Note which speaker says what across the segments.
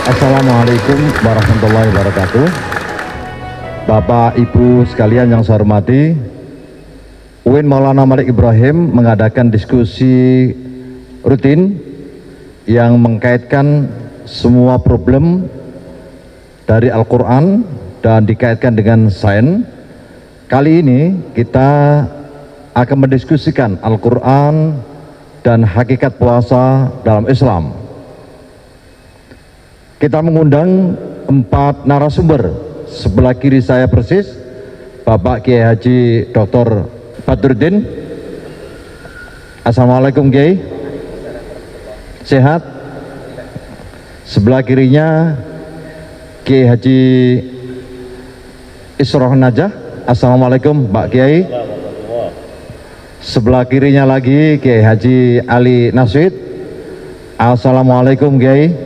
Speaker 1: Assalamualaikum warahmatullahi wabarakatuh. Bapak Ibu sekalian yang saya hormati, UIN Maulana Malik Ibrahim mengadakan diskusi rutin yang mengkaitkan semua problem dari Al-Quran dan dikaitkan dengan sains. Kali ini kita akan mendiskusikan Al-Quran dan hakikat puasa dalam Islam. Kita mengundang 4 narasumber. Sebelah kiri saya persis Bapak Kiai Haji Dr. Badruddin. Assalamualaikum Kiai. Sehat? Sebelah kirinya Kiai Haji Isroh Najah. Assalamualaikum Pak Kiai. Sebelah kirinya lagi Kiai Haji Ali Naswid. Assalamualaikum Kiai.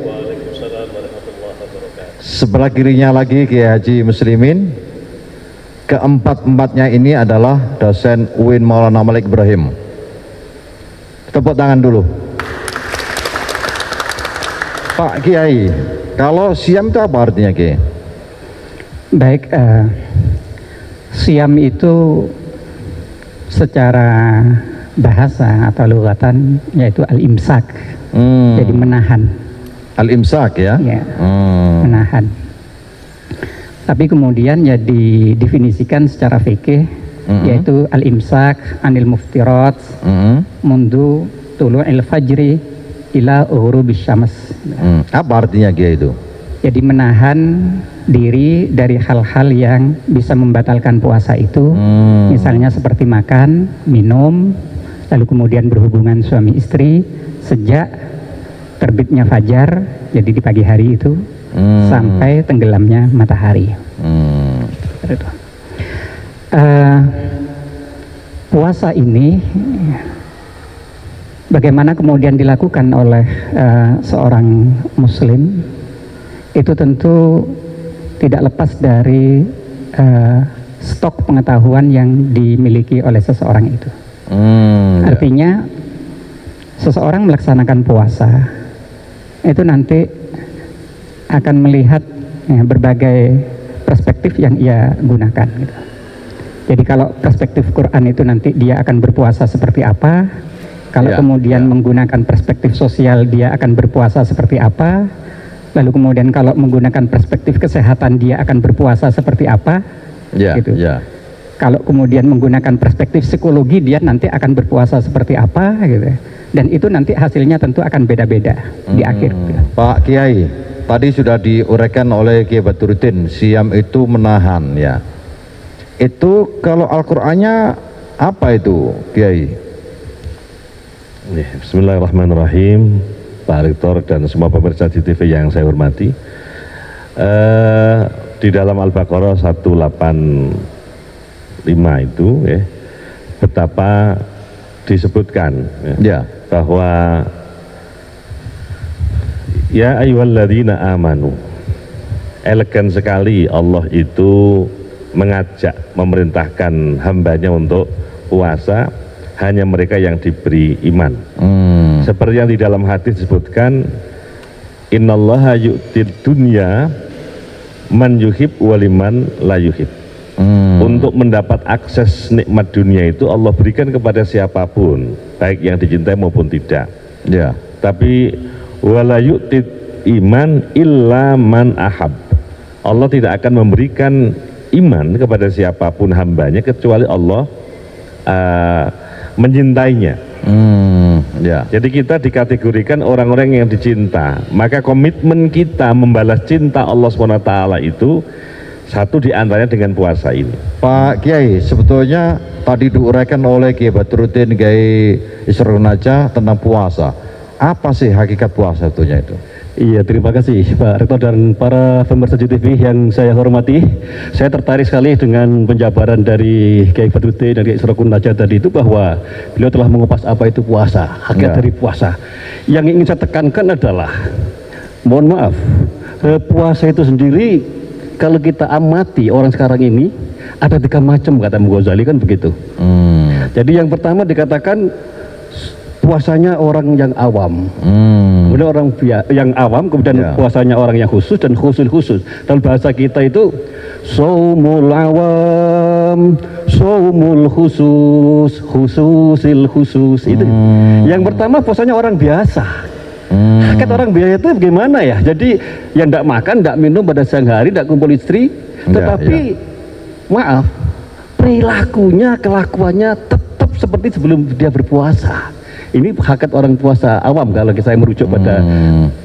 Speaker 1: Sebelah kirinya lagi Kiai Haji Muslimin. Keempat-empatnya ini adalah dosen UIN Maulana Malik Ibrahim. Tepuk tangan dulu. Pak Kiai, kalau siam itu apa artinya Kiai?
Speaker 2: Baik, siam itu secara bahasa atau lugatan yaitu al-imsak, jadi menahan.
Speaker 1: Al-imsak ya?
Speaker 2: Ya, menahan. Tapi kemudian ya didefinisikan secara fikih yaitu al-imsak anil muftirat mundu tulu'il fajri ila ghurubis syams.
Speaker 1: Apa artinya Kiai itu?
Speaker 2: Jadi menahan diri dari hal-hal yang bisa membatalkan puasa itu, misalnya seperti makan, minum, lalu kemudian berhubungan suami istri sejak terbitnya fajar, jadi di pagi hari itu, sampai tenggelamnya matahari. Puasa ini bagaimana kemudian dilakukan oleh seorang muslim itu tentu tidak lepas dari stok pengetahuan yang dimiliki oleh seseorang itu. Artinya seseorang melaksanakan puasa itu nanti akan melihat berbagai perspektif yang ia gunakan gitu. Jadi kalau perspektif Quran itu nanti dia akan berpuasa seperti apa. Kalau kemudian menggunakan perspektif sosial dia akan berpuasa seperti apa, lalu kemudian kalau menggunakan perspektif kesehatan dia akan berpuasa seperti apa, gitu. Kalau kemudian menggunakan perspektif psikologi dia nanti akan berpuasa seperti apa, gitu. Dan itu nanti hasilnya tentu akan beda-beda di akhir. Gitu.
Speaker 1: Pak Kiai, tadi sudah diuraikan oleh Kiai Badruddin, siam itu menahan ya. Itu kalau Al-Qur'annya apa itu Kiai?
Speaker 3: Bismillahirrahmanirrahim, Pak Rektor dan semua pemirsa di TV yang saya hormati. Di dalam Al-Baqarah 185 itu betapa disebutkan bahwa ya ayyuhalladzina amanu, elegan sekali Allah itu mengajak, memerintahkan hambanya untuk puasa, hanya mereka yang diberi iman. Seperti yang di dalam hadis disebutkan, innallaha yu'tid dunya man yuhib waliman la yuhib. Untuk mendapat akses nikmat dunia itu Allah berikan kepada siapapun, baik yang dicintai maupun tidak. Tapi wala yu'tid iman illa man ahab. Allah tidak akan memberikan iman kepada siapapun hambanya kecuali Allah mencintainya. Jadi kita dikategorikan orang-orang yang dicinta. Maka komitmen kita membalas cinta Allah SWT itu satu diantaranya dengan puasa ini.
Speaker 1: Pak Kiai, sebetulnya tadi diuraikan oleh Kiai Badruddin, Kiai Isroh Najah tentang puasa. Apa sih hakikat puasa itunya itu?
Speaker 4: Iya, terima kasih Pak Rektor dan para pemirsa TV yang saya hormati. Saya tertarik sekali dengan penjabaran dari Kiai Badruddin dan Kiai Isroh Najah tadi itu, bahwa beliau telah mengupas apa itu puasa, hakikat dari puasa. Yang ingin saya tekankan adalah, mohon maaf, puasa itu sendiri kalau kita amati orang sekarang ini ada 3 macam, kata Ghazali kan begitu. Jadi yang pertama dikatakan puasanya orang yang awam. kemudian orang yang awam, kemudian puasanya orang yang khusus dan khusus. Dalam bahasa kita itu saumul awam, saumul khusus, khususil khusus. Itu yang pertama puasanya orang biasa. Hakikat orang biasa itu bagaimana ya? Jadi yang tidak makan, tidak minum pada siang hari, tidak kumpul istri, tetapi maaf, perilakunya, kelakuannya tetap seperti sebelum dia berpuasa. Ini hakikat orang puasa awam kalau saya merujuk pada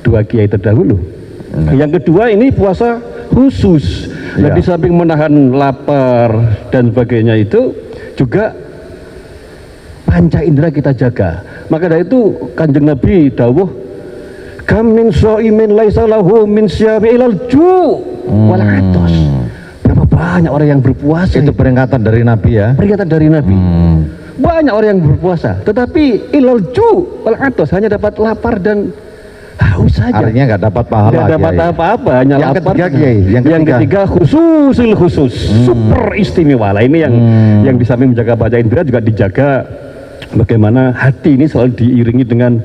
Speaker 4: dua kiai terdahulu. Yang kedua, ini puasa khusus. Nah, di samping menahan lapar dan sebagainya itu juga panca indera kita jaga. Maka dari itu Kanjeng Nabi dawuh, kam min shaimin laisa lahu min syami ilal ju' wal atos. Berapa banyak orang yang berpuasa.
Speaker 1: Itu peringatan dari Nabi ya.
Speaker 4: Peringatan dari Nabi. Banyak orang yang berpuasa, tetapi ilal ju' wal atos, hanya dapat lapar dan haus saja.
Speaker 1: Artinya nggak dapat pahala.
Speaker 4: Nggak dapat apa-apa, hanya
Speaker 1: yang
Speaker 4: lapar.
Speaker 1: Ketiga, Kiai.
Speaker 4: Yang ketiga khususil khusus, super istimewa. Lah ini yang di samping menjaga baca indera juga dijaga bagaimana hati ini selalu diiringi dengan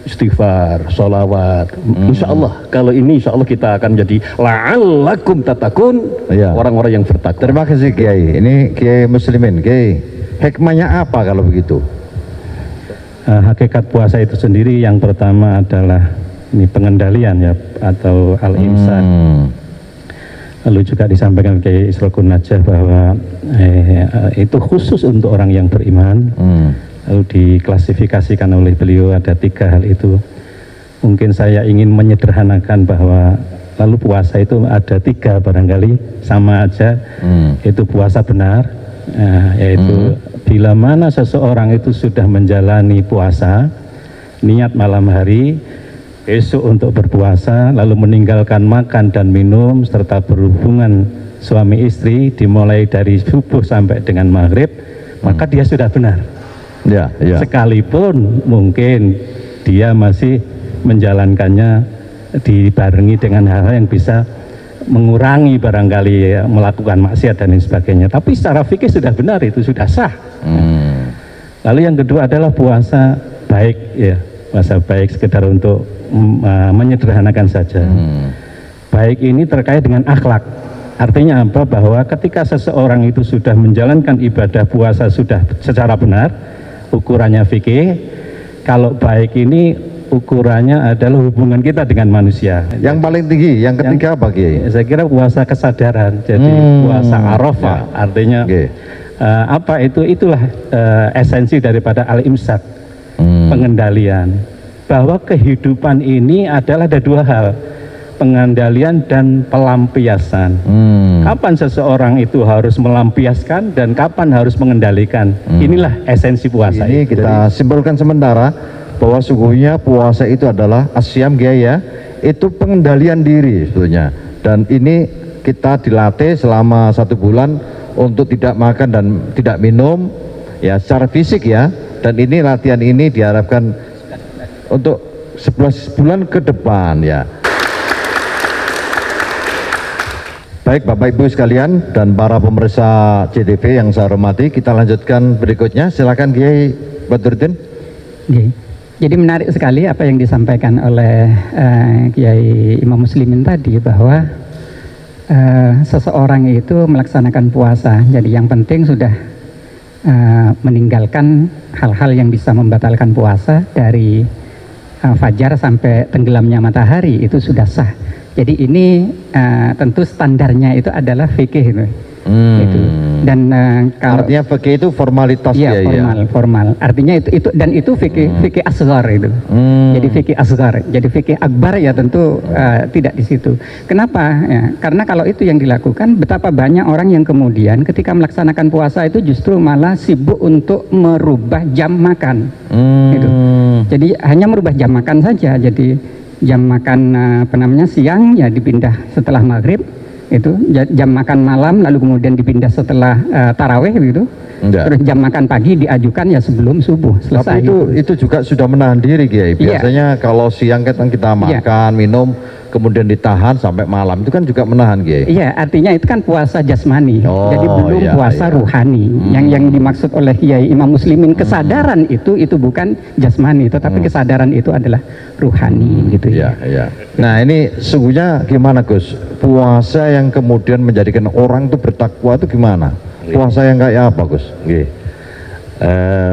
Speaker 4: istighfar, sholawat. Insya Allah, kalau ini insya Allah kita akan menjadi la'allakum tatakun, orang-orang yang bertakwa.
Speaker 1: Terima kasih Kiai. Ini Kiai Muslimin. Kiai, hikmahnya apa kalau begitu?
Speaker 5: Hakikat puasa itu sendiri yang pertama adalah ini pengendalian ya, atau al-imsak. Lalu juga disampaikan Kiai Israqun Najah bahwa itu khusus untuk orang yang beriman. Lalu diklasifikasikan oleh beliau ada 3 hal itu. Mungkin saya ingin menyederhanakan bahwa lalu puasa itu ada 3 barangkali sama aja. Itu puasa benar, yaitu bila mana seseorang itu sudah menjalani puasa, niat malam hari, besok untuk berpuasa, lalu meninggalkan makan dan minum serta berhubungan suami istri dimulai dari subuh sampai dengan maghrib, maka dia sudah benar. Sekalipun mungkin dia masih menjalankannya dibarengi dengan hal-hal yang bisa mengurangi barangkali ya, melakukan maksiat dan lain sebagainya, tapi secara fikih sudah benar, itu sudah sah. Lalu yang kedua adalah puasa baik ya, puasa baik sekedar untuk menyederhanakan saja. Baik ini terkait dengan akhlak. Artinya apa? Bahwa ketika seseorang itu sudah menjalankan ibadah puasa sudah secara benar, ukurannya fikih. Kalau baik ini ukurannya adalah hubungan kita dengan manusia.
Speaker 1: Yang paling tinggi, yang ketiga apa Kiai?
Speaker 5: Saya kira puasa kesadaran. Jadi puasa Arafah, artinya apa itu? Itulah esensi daripada al-imsak, pengendalian. Bahwa kehidupan ini adalah ada 2 hal, pengendalian dan pelampiasan. Kapan seseorang itu harus melampiaskan dan kapan harus mengendalikan. Inilah esensi puasa.
Speaker 1: Ini kita simpulkan sementara bahwa sungguhnya puasa itu adalah asyam Kiai, itu pengendalian diri sebetulnya. Dan ini kita dilatih selama 1 bulan untuk tidak makan dan tidak minum ya, secara fisik ya. Dan ini latihan ini diharapkan untuk 11 bulan ke depan ya. Baik Bapak Ibu sekalian dan para pemirsa CTV yang saya hormati, kita lanjutkan berikutnya. Silakan Kiai Badruddin.
Speaker 2: Jadi menarik sekali apa yang disampaikan oleh Kiai Imam Muslimin tadi, bahwa seseorang itu melaksanakan puasa. Jadi yang penting sudah meninggalkan hal-hal yang bisa membatalkan puasa dari fajar sampai tenggelamnya matahari, itu sudah sah. Jadi ini tentu standarnya itu adalah fikih itu. Dan kalau
Speaker 1: artinya fikih itu formalitas
Speaker 2: ya, formal. Artinya itu dan itu fikih asghar itu. Jadi fikih asghar. Jadi fikih akbar ya tentu tidak di situ. Kenapa? Ya, karena kalau itu yang dilakukan, betapa banyak orang yang kemudian ketika melaksanakan puasa itu justru malah sibuk untuk merubah jam makan. Gitu. Jadi hanya merubah jam makan saja. Jadi jam makan siang ya dipindah setelah maghrib, itu jam makan malam lalu kemudian dipindah setelah taraweh gitu.
Speaker 1: Enggak.
Speaker 2: Terus jam makan pagi diajukan ya sebelum subuh selesai.
Speaker 1: Tapi itu juga sudah menahan diri Kiai. Biasanya kalau siang kan kita makan, minum, kemudian ditahan sampai malam, itu kan juga menahan Kiai.
Speaker 2: Iya, artinya itu kan puasa jasmani. Jadi belum puasa ruhani. Yang dimaksud oleh Kiai Imam Muslimin kesadaran itu bukan jasmani, tetapi kesadaran itu adalah ruhani gitu ya.
Speaker 1: Nah, ini sungguhnya gimana Gus? Puasa yang kemudian menjadikan orang itu bertakwa itu gimana? Puasa yang kayak apa Gus?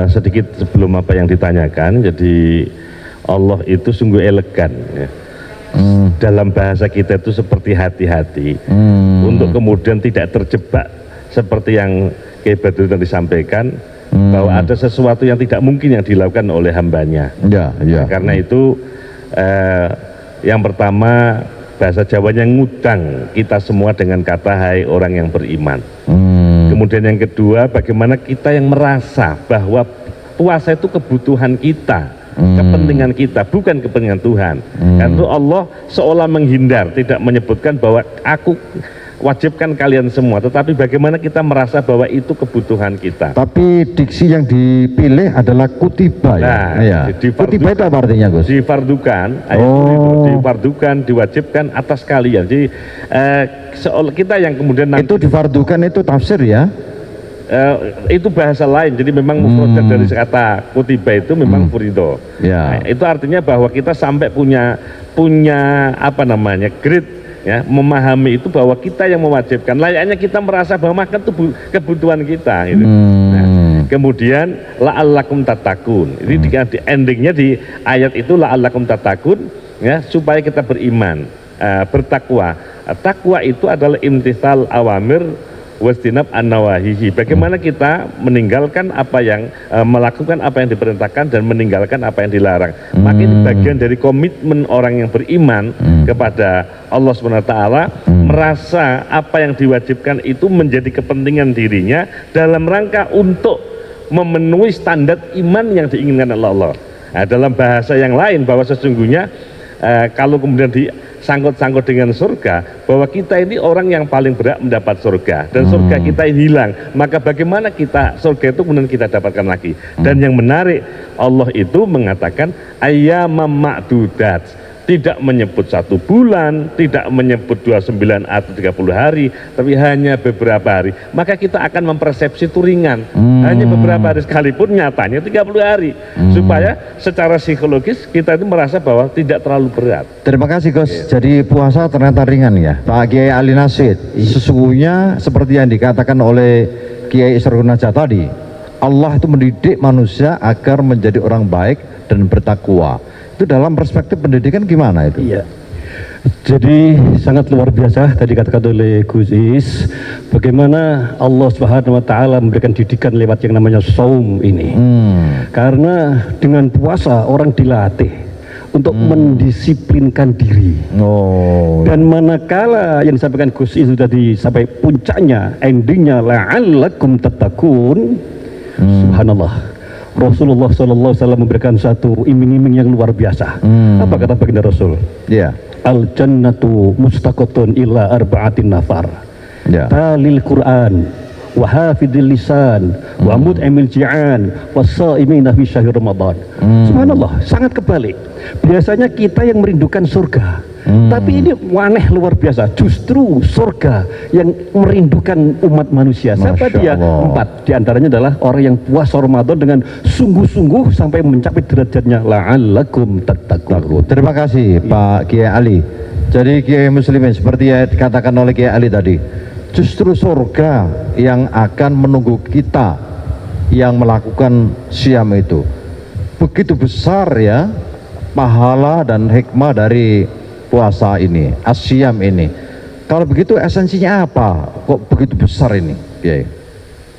Speaker 3: Sedikit sebelum apa yang ditanyakan, jadi Allah itu sungguh elegan ya. Dalam bahasa kita itu seperti hati-hati untuk kemudian tidak terjebak seperti yang Kiai Badrun tadi sampaikan, bahwa ada sesuatu yang tidak mungkin yang dilakukan oleh hambanya. Karena itu yang pertama, bahasa Jawanya ngutang kita semua dengan kata hai orang yang beriman. Kemudian yang kedua, bagaimana kita yang merasa bahwa puasa itu kebutuhan kita, kepentingan kita, bukan kepentingan Tuhan. Karena itu Allah seolah menghindar, tidak menyebutkan bahwa aku wajibkan kalian semua, tetapi bagaimana kita merasa bahwa itu kebutuhan kita.
Speaker 1: Tapi diksi yang dipilih adalah kutiba ya. Kutiba itu apa artinya Gus?
Speaker 3: Difardukan, difardukan, diwajibkan atas kalian. Jadi kita yang kemudian
Speaker 1: itu difardukan itu tafsir ya.
Speaker 3: Itu bahasa lain, jadi memang mufradat dari kata kutiba itu memang furido. Nah, itu artinya bahwa kita sampai punya apa namanya grade ya, memahami itu bahwa kita yang mewajibkan, layaknya kita merasa bahwa makan itu kebutuhan kita gitu. Nah, kemudian la'allakum tattaqun, ini di endingnya di ayat itu la'allakum tattaqun ya, supaya kita beriman, bertakwa. Takwa itu adalah imtithal awamir wastinab an-nawahihi. Bagaimana kita meninggalkan apa yang melakukan apa yang diperintahkan dan meninggalkan apa yang dilarang. Maka ini bagian dari komitmen orang yang beriman kepada Allah SWT, merasa apa yang diwajibkan itu menjadi kepentingan dirinya dalam rangka untuk memenuhi standar iman yang diinginkan oleh Allah. Nah, dalam bahasa yang lain, bahwa sesungguhnya kalau kemudian disangkut-sangkut dengan surga, bahwa kita ini orang yang paling berhak mendapat surga, dan surga kita ini hilang, maka bagaimana kita surga itu kemudian kita dapatkan lagi. Dan yang menarik, Allah itu mengatakan ayyamam ma'dudat, tidak menyebut 1 bulan, tidak menyebut 29 atau 30 hari, tapi hanya beberapa hari. Maka kita akan mempersepsi itu ringan, hanya beberapa hari, sekalipun nyatanya 30 hari, supaya secara psikologis kita itu merasa bahwa tidak terlalu berat.
Speaker 1: Terima kasih Gus. Jadi puasa ternyata ringan ya Pak Kiai Ali Nasid. Sesungguhnya seperti yang dikatakan oleh Kiai Israqun Najah tadi, Allah itu mendidik manusia agar menjadi orang baik dan bertakwa. Itu dalam perspektif pendidikan gimana itu?
Speaker 4: Iya. Jadi sangat luar biasa tadi katakan oleh Gus Is, bagaimana Allah Subhanahu wa taala memberikan didikan lewat yang namanya saum ini. Karena dengan puasa orang dilatih untuk mendisiplinkan diri. Dan manakala yang disampaikan Gus Is tadi sampai puncaknya, endingnya la'allakum tattaqun, subhanallah. Rasulullah SAW memberikan satu iming-iming yang luar biasa. Apa kata baginda Rasul? Al jannatu mustaqatun illa arba'atin nafar. Talil Quran, wa hafidil lisan, wa mut'imil ji'an, wa sa'imina fi syahr Ramadan. Subhanallah, sangat kebalik. Biasanya kita yang merindukan surga, tapi ini aneh luar biasa. Justru surga yang merindukan umat manusia. Siapa dia? 4 diantaranya adalah orang yang puasa Ramadan dengan sungguh-sungguh sampai mencapai derajatnya la'allakum tattaqun.
Speaker 1: Terima kasih Pak Kiai Ali. Jadi Kiai Muslimin, seperti yang dikatakan oleh Kiai Ali tadi, justru surga yang akan menunggu kita yang melakukan siam itu. Begitu besar ya pahala dan hikmah dari puasa ini, asyam ini. Kalau begitu esensinya apa? Kok begitu besar ini?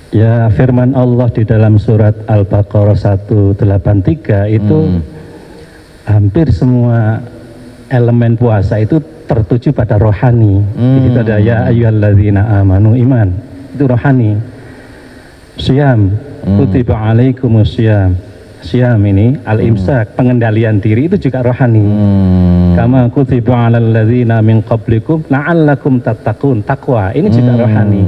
Speaker 5: Ya, firman Allah di dalam surat Al-Baqarah 183 itu hampir semua elemen puasa itu tertuju pada rohani. Itu ada ya ayyuhalladzina amanu, iman. Itu rohani. Syam, kutiba alaikumussyam. Syam ini al-imsak, pengendalian diri, itu juga rohani. Kama kutiba alal ladzina min qablikum la'allakum tattaqun, takwa ini juga rohani.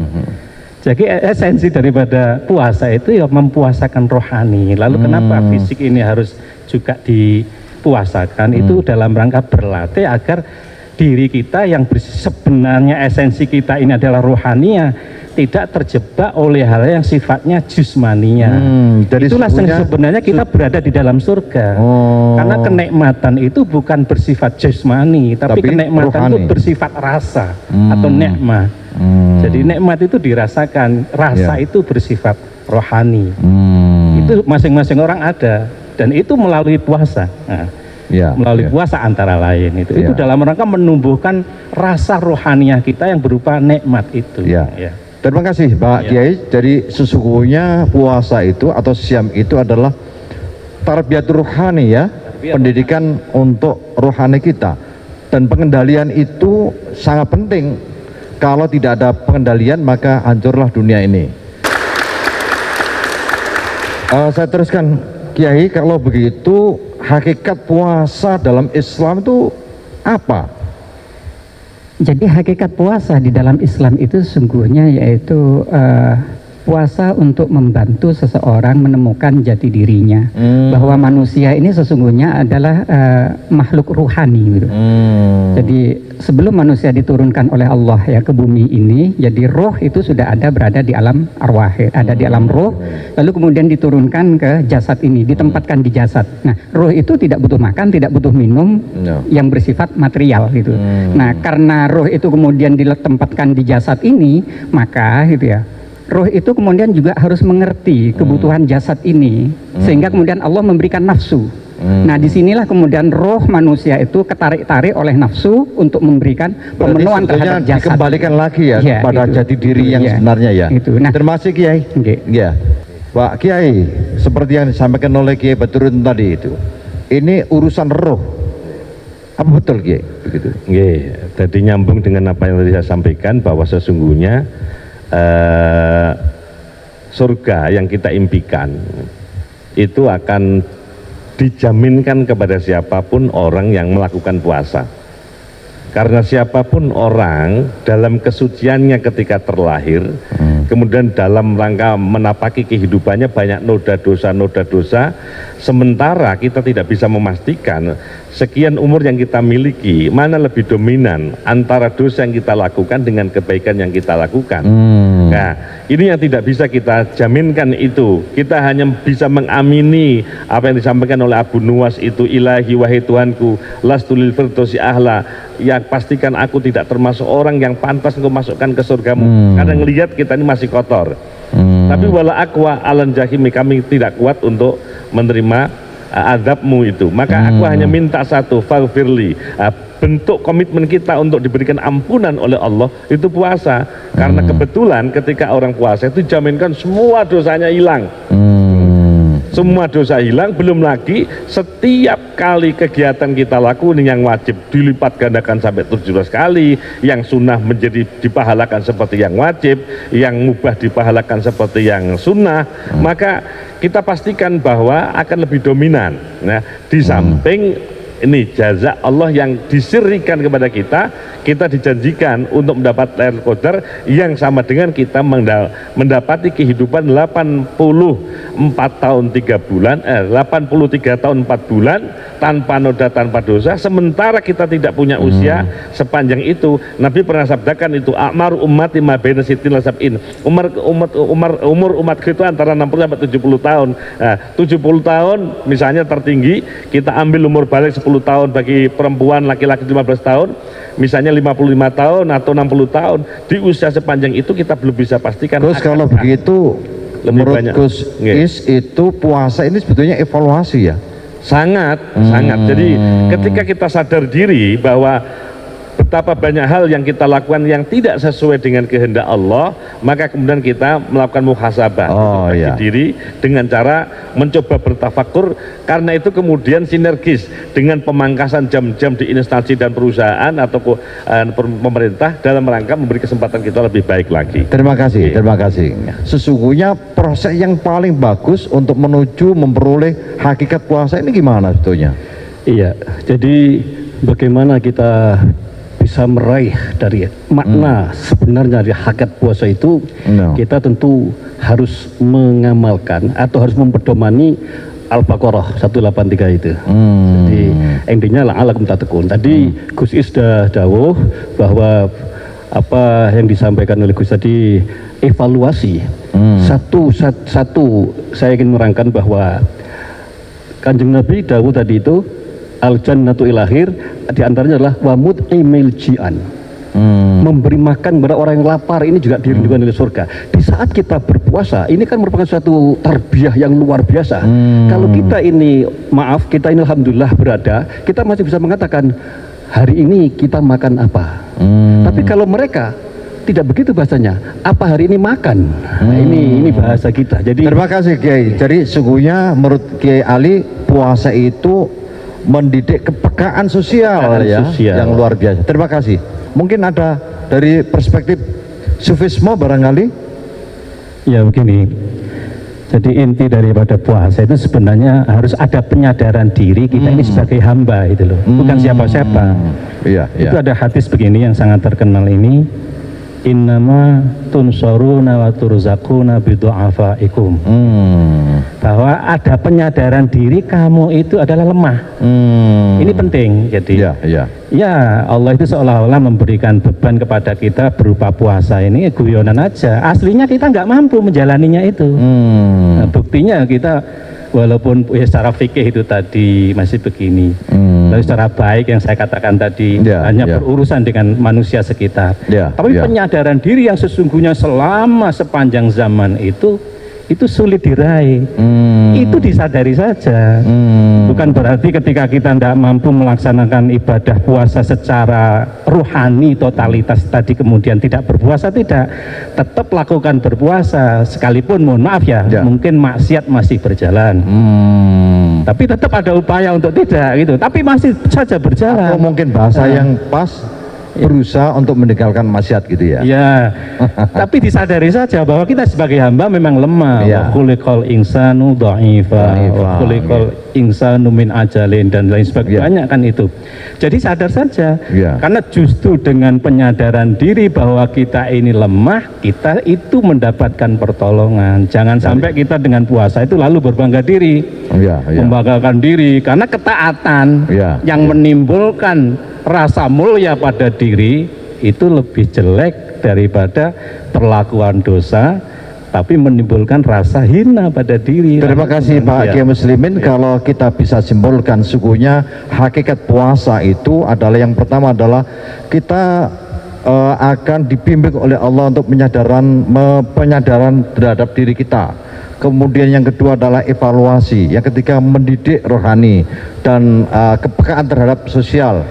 Speaker 5: Jadi esensi daripada puasa itu ya mempuasakan rohani. Lalu kenapa fisik ini harus juga dipuasakan? Itu dalam rangka berlatih agar diri kita yang sebenarnya esensi kita ini adalah rohania, tidak terjebak oleh hal yang sifatnya jusmania. Itulah sebenarnya kita berada di dalam surga. Karena kenikmatan itu bukan bersifat jasmani, tapi kenikmatan itu bersifat rasa atau nikmat. Jadi nikmat itu dirasakan, rasa itu bersifat rohani. Itu masing-masing orang ada, dan itu melalui puasa. Nah, melalui puasa antara lain itu dalam rangka menumbuhkan rasa rohaniah kita yang berupa nikmat itu.
Speaker 1: Terima kasih Pak Kiai. Jadi sesungguhnya puasa itu atau siam itu adalah tarbiyatul rohani ya, pendidikan untuk rohani kita, dan pengendalian itu sangat penting. Kalau tidak ada pengendalian maka hancurlah dunia ini. Saya teruskan Kiai, kalau begitu hakikat puasa dalam Islam itu apa?
Speaker 2: Jadi hakikat puasa di dalam Islam itu sesungguhnya yaitu puasa untuk membantu seseorang menemukan jati dirinya, bahwa manusia ini sesungguhnya adalah makhluk ruhani gitu. Jadi sebelum manusia diturunkan oleh Allah ya ke bumi ini, jadi roh itu sudah ada berada di alam arwah, ada di alam roh, lalu kemudian diturunkan ke jasad ini, ditempatkan di jasad. Nah, roh itu tidak butuh makan, tidak butuh minum yang bersifat material gitu. Nah, karena roh itu kemudian ditempatkan di jasad ini, maka gitu ya, roh itu kemudian juga harus mengerti kebutuhan jasad ini, sehingga kemudian Allah memberikan nafsu. Nah, disinilah kemudian roh manusia itu ketarik-tarik oleh nafsu untuk memberikan pemenuhan terhadap jasad.
Speaker 1: Dikembalikan lagi ya kepada jati diri yang sebenarnya ya.
Speaker 2: Nah,
Speaker 1: termasuk Kiai. Ya, Pak Kiai, seperti yang disampaikan oleh Kiai Badrun tadi itu, ini urusan roh. Apa betul Kiai? Begitu.
Speaker 3: Tadi nyambung dengan apa yang tadi saya sampaikan, bahwa sesungguhnya surga yang kita impikan itu akan dijaminkan kepada siapapun orang yang melakukan puasa. Karena siapapun orang dalam kesuciannya ketika terlahir, kemudian dalam rangka menapaki kehidupannya banyak noda dosa, sementara kita tidak bisa memastikan sekian umur yang kita miliki mana lebih dominan antara dosa yang kita lakukan dengan kebaikan yang kita lakukan. Nah, ini yang tidak bisa kita jaminkan itu. Kita hanya bisa mengamini apa yang disampaikan oleh Abu Nuwas itu, ilahi wahai Tuhanku, lastulil firdausi ahla, ya pastikan aku tidak termasuk orang yang pantas engkau masukkan ke surgamu. Karena ngelihat kita ini masih kotor. Tapi wala aqwa alan jahimi, kami tidak kuat untuk menerima azabmu itu. Maka aku hanya minta satu, faghfirli. Bentuk komitmen kita untuk diberikan ampunan oleh Allah itu puasa. Karena kebetulan ketika orang puasa itu jaminkan semua dosanya hilang. Semua dosa hilang, belum lagi setiap kali kegiatan kita lakukan yang wajib dilipat gandakan sampai 17 kali, yang sunnah menjadi dipahalakan seperti yang wajib, yang mubah dipahalakan seperti yang sunnah, maka kita pastikan bahwa akan lebih dominan. Nah, di samping ini jaza Allah yang disirikan kepada kita dijanjikan untuk mendapat Lailatul Qadar yang sama dengan kita mendapati kehidupan 84 tahun 3 bulan, 83 tahun 4 bulan tanpa noda, tanpa dosa, sementara kita tidak punya usia sepanjang itu. Nabi pernah sabdakan itu, a'mar ummati ma baina sittin wa sab'in, umur umat itu antara 60 sampai 70 tahun. Nah, 70 tahun misalnya tertinggi, kita ambil umur balik 10 tahun, bagi perempuan laki-laki 15 tahun, misalnya 55 tahun atau 60 tahun. Di usia sepanjang itu kita belum bisa pastikan.
Speaker 1: Terus kalau begitu menurut Gus Is itu puasa ini sebetulnya evaluasi ya?
Speaker 3: Sangat. Jadi ketika kita sadar diri bahwa betapa banyak hal yang kita lakukan yang tidak sesuai dengan kehendak Allah, maka kemudian kita melakukan muhasabah diri dengan cara mencoba bertafakur. Karena itu kemudian sinergis dengan pemangkasan jam-jam di instansi dan perusahaan atau pemerintah dalam rangka memberi kesempatan kita lebih baik lagi.
Speaker 1: Terima kasih. Sesungguhnya proses yang paling bagus untuk menuju memperoleh hakikat puasa ini gimana sebetulnya?
Speaker 4: Iya, jadi bagaimana kita bisa meraih dari makna sebenarnya dari hakikat puasa itu, kita tentu harus mengamalkan atau harus mempedomani Al-Baqarah 183 itu. Jadi intinya la'alakum tattaqun. Tadi Gus Is sudah dawuh bahwa apa yang disampaikan oleh Gus tadi evaluasi. Satu saya ingin merangkan bahwa Kanjeng Nabi dawuh tadi itu al-jannatu ilahir, diantaranya adalah wamud email jian, memberi makan kepada orang yang lapar, ini juga dirindukan oleh surga. Di saat kita berpuasa, ini kan merupakan suatu tarbiyah yang luar biasa. Kalau kita ini, maaf, kita ini alhamdulillah berada, kita masih bisa mengatakan hari ini kita makan apa. Tapi kalau mereka tidak begitu bahasanya, apa hari ini makan. Nah, ini bahasa kita. Jadi
Speaker 1: terima kasih Kiai. Jadi sungguhnya menurut Kiai Ali, puasa itu mendidik kepekaan sosial yang luar biasa. Terima kasih. Mungkin ada dari perspektif sufisme barangkali.
Speaker 5: Ya begini, jadi inti daripada puasa itu sebenarnya harus ada penyadaran diri kita ini sebagai hamba itu loh, bukan siapa-siapa. Itu ada hadis begini yang sangat terkenal ini, innama tunsaruna wa turzaquna bidu'afaikum. Bahwa ada penyadaran diri kamu itu adalah lemah. Ini penting. Jadi ya Allah itu seolah-olah memberikan beban kepada kita berupa puasa ini guyonan aja. Aslinya kita nggak mampu menjalaninya itu. Nah, buktinya kita walaupun ya secara fikih itu tadi masih begini, lalu secara baik yang saya katakan tadi hanya berurusan dengan manusia sekitar, tapi penyadaran diri yang sesungguhnya selama sepanjang zaman itu sulit diraih. Itu disadari saja. Bukan berarti ketika kita tidak mampu melaksanakan ibadah puasa secara ruhani totalitas tadi kemudian tidak berpuasa, tidak. Tetap lakukan berpuasa sekalipun mohon maaf mungkin maksiat masih berjalan. Tapi tetap ada upaya untuk tidak gitu. Tapi masih saja berjalan.
Speaker 1: Atau mungkin bahasa yang pas, berusaha untuk meninggalkan maksiat gitu ya. Ya,
Speaker 5: tapi disadari saja bahwa kita sebagai hamba memang lemah. Wa khuliqal insanu dha'ifa, wa khuliqal insanu min ajalin dan lain sebagainya kan itu. Jadi sadar saja. Karena justru dengan penyadaran diri bahwa kita ini lemah, kita itu mendapatkan pertolongan. Jangan sampai kita dengan puasa itu lalu berbangga diri. Membanggakan diri karena ketaatan yang menimbulkan rasa mulia pada diri itu lebih jelek daripada perlakuan dosa tapi menimbulkan rasa hina pada diri.
Speaker 1: Terima kasih Pak Kiai Muslimin. Kalau kita bisa simpulkan sungguhnya hakikat puasa itu adalah yang pertama adalah kita akan dibimbing oleh Allah untuk penyadaran terhadap diri kita. Kemudian yang kedua adalah evaluasi. Yang ketiga mendidik rohani dan kepekaan terhadap sosial.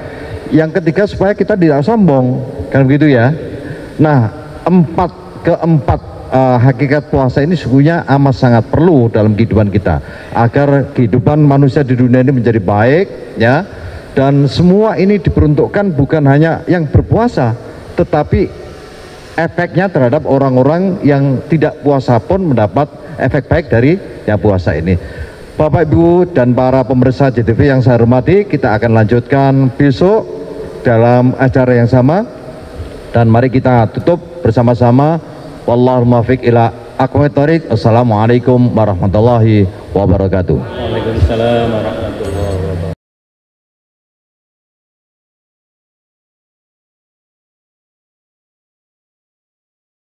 Speaker 1: Yang ketiga supaya kita tidak sombong, kan begitu ya. Nah, keempat hakikat puasa ini sesungguhnya amat sangat perlu dalam kehidupan kita agar kehidupan manusia di dunia ini menjadi baik ya. Dan semua ini diperuntukkan bukan hanya yang berpuasa, tetapi efeknya terhadap orang-orang yang tidak puasa pun mendapat efek baik dari yang puasa ini. Bapak Ibu dan para pemirsa JTV yang saya hormati, kita akan lanjutkan besok dalam acara yang sama, dan mari kita tutup bersama-sama. Wallahul muwaffiq ila aqwamit thoriq. Assalamualaikum warahmatullahi wabarakatuh.
Speaker 5: Waalaikumsalam warahmatullahi wabarakatuh.